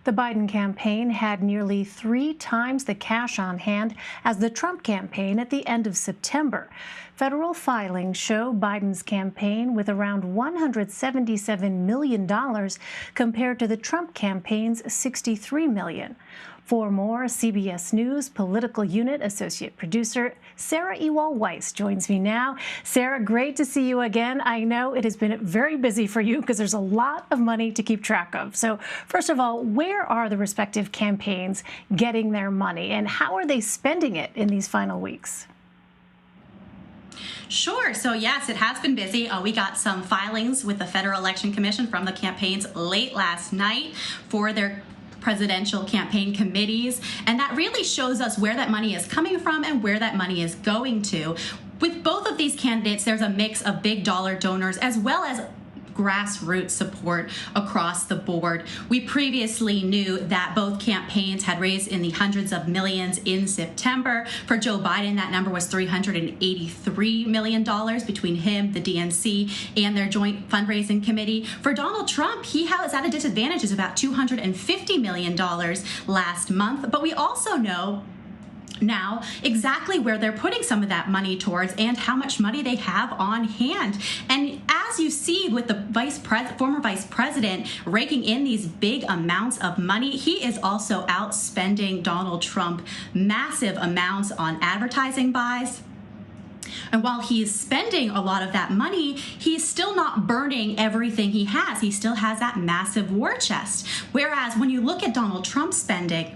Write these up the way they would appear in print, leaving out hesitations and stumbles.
The Biden campaign had nearly 3 times the cash on hand as the Trump campaign at the end of September. Federal filings show Biden's campaign with around $177 million compared to the Trump campaign's $63 million. For more, CBS News political unit associate producer Sarah Ewall-Wice joins me now. Sarah, great to see you again. I know it has been very busy for you because there's a lot of money to keep track of. So first of all, where are the respective campaigns getting their money, and how are they spending it in these final weeks? Sure. So yes, it has been busy. We got some filings with the Federal Election Commission from the campaigns late last night for their presidential campaign committees, and that really shows us where that money is coming from and where that money is going to. With both of these candidates, there's a mix of big dollar donors as well as grassroots support across the board. We previously knew that both campaigns had raised in the hundreds of millions in September. For Joe Biden, that number was $383 million between him, the DNC, and their joint fundraising committee. For Donald Trump, he was at a disadvantage, is about $250 million last month. But we also know now exactly where they're putting some of that money towards and how much money they have on hand. And as you see with the former vice president raking in these big amounts of money, he is also outspending Donald Trump massive amounts on advertising buys. And while he's spending a lot of that money, he's still not burning everything he has. He still has that massive war chest. Whereas when you look at Donald Trump's spending,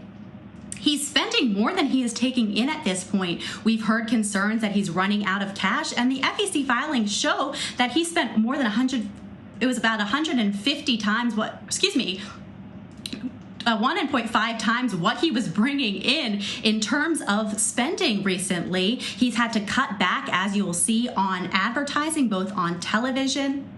he's spending more than he is taking in at this point. We've heard concerns that he's running out of cash, and the FEC filings show that he spent more than 150 times 1.5 times what he was bringing in terms of spending recently. He's had to cut back, as you will see, on advertising, both on television,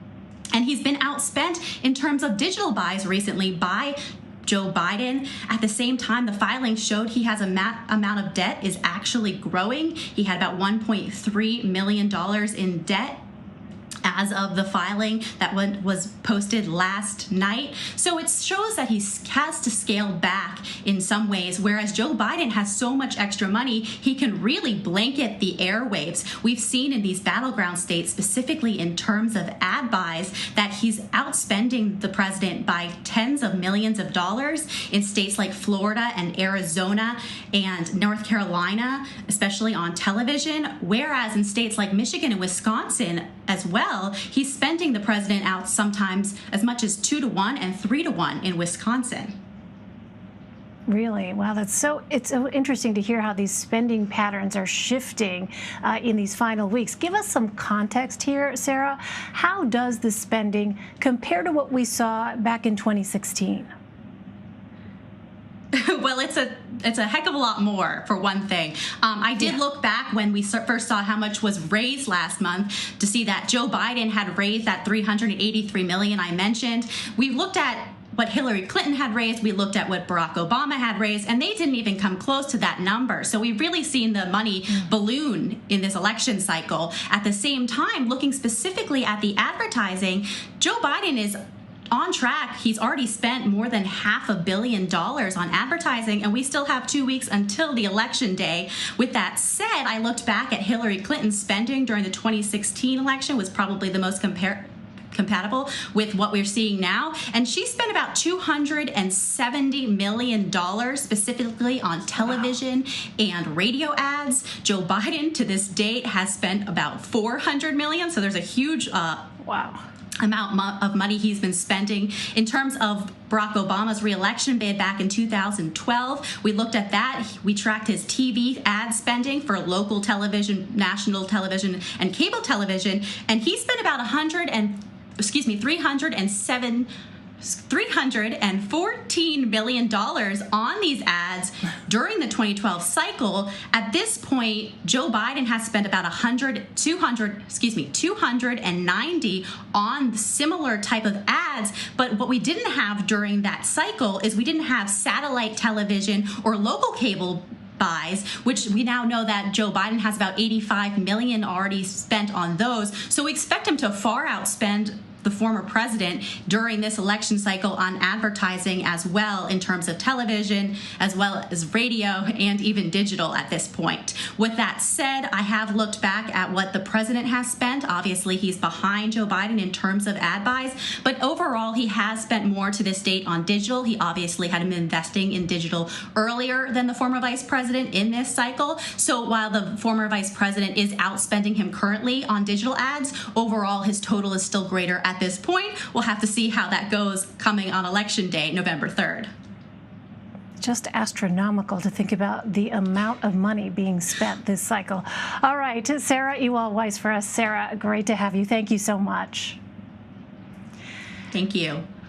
and he's been outspent in terms of digital buys recently by Joe Biden. At the same time, the filings showed he has amount of debt is actually growing. He had about $1.3 million in debt as of the filing that was posted last night. So it shows that he has to scale back in some ways, whereas Joe Biden has so much extra money, he can really blanket the airwaves. We've seen in these battleground states, specifically in terms of ad buys, that he's outspending the president by tens of millions of dollars in states like Florida and Arizona and North Carolina, especially on television, whereas in states like Michigan and Wisconsin as well, he's spending the president out sometimes as much as 2-to-1 and 3-to-1 in Wisconsin. Really? Wow, it's so interesting to hear how these spending patterns are shifting in these final weeks. Give us some context here, Sarah. How does the spending compare to what we saw back in 2016? Well, it's a heck of a lot more, for one thing. I did look back when we first saw how much was raised last month to see that Joe Biden had raised that $383 million I mentioned. We looked at what Hillary Clinton had raised, we looked at what Barack Obama had raised, and they didn't even come close to that number. So we've really seen the money balloon in this election cycle. At the same time, looking specifically at the advertising, Joe Biden is on track. He's already spent more than $500 million on advertising, and we still have 2 weeks until the election day. With that said, I looked back at Hillary Clinton's spending during the 2016 election, was probably the most compatible with what we're seeing now, and she spent about $270 million specifically on television and radio ads. Joe Biden to this date has spent about $400 million, so there's a huge amount of money he's been spending. In terms of Barack Obama's re-election bid back in 2012, we looked at that. We tracked his TV ad spending for local television, national television, and cable television, and he spent about $314 million on these ads during the 2012 cycle. At this point, Joe Biden has spent about 290 on similar type of ads. But what we didn't have during that cycle is we didn't have satellite television or local cable buys, which we now know that Joe Biden has about $85 million already spent on those. So we expect him to far outspend the former president during this election cycle on advertising as well, in terms of television, as well as radio and even digital at this point. With that said, I have looked back at what the president has spent. Obviously, he's behind Joe Biden in terms of ad buys, but overall, he has spent more to this date on digital. He obviously had been investing in digital earlier than the former vice president in this cycle. So while the former vice president is outspending him currently on digital ads, overall, his total is still greater at this point. We'll have to see how that goes coming on election day, November 3rd. Just astronomical to think about the amount of money being spent this cycle. All right, Sarah Ewall-Wice for us. Sarah, great to have you. Thank you so much. Thank you.